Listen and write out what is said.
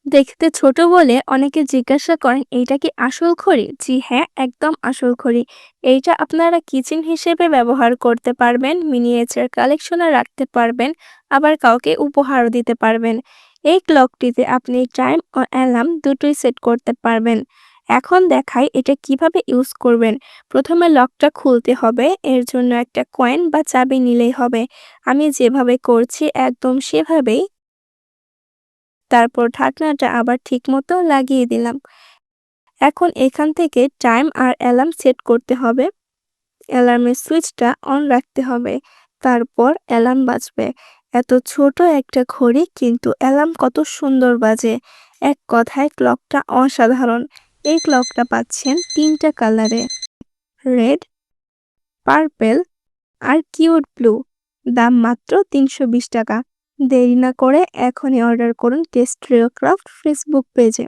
দেখতে ছোট বলে অনেকে জিজ্ঞাসা করেন এইটা কি আসল ঘড়ি? জি হ্যাঁ, একদম আসল ঘড়ি। এইটা আপনারা কিচেন হিসেবে ব্যবহার করতে পারবেন, মিনিয়েচার কালেকশনে রাখতে পারবেন, আবার কাউকে উপহারও দিতে পারবেন। এই ক্লকটিতে আপনি টাইম ও অ্যালার্ম দুটোই সেট করতে পারবেন। এখন দেখাই এটা কিভাবে ইউজ করবেন। প্রথমে লকটা খুলতে হবে, এর জন্য একটা কয়েন বা চাবি নিলেই হবে। আমি যেভাবে করছি একদম সেভাবেই। তারপর ঢাকনাটা আবার ঠিকমতো লাগিয়ে দিলাম। এখন এখান থেকে টাইম আর অ্যালার্ম সেট করতে হবে। অ্যালার্মের সুইচটা অন রাখতে হবে। তারপর অ্যালার্ম বাজবে। এত ছোট একটা ঘড়ি কিন্তু অ্যালার্ম কত সুন্দর বাজে। এক কথায় ক্লকটা অসাধারণ। এই ক্লকটা পাচ্ছেন ৩টা কালারে। রেড, পার্পল আর কিউট ব্লু। দাম মাত্র ৳৩২০। দেরি না করে এখনই অর্ডার করুন টেস্ট্রিও ক্রাফট ফেসবুক পেজে।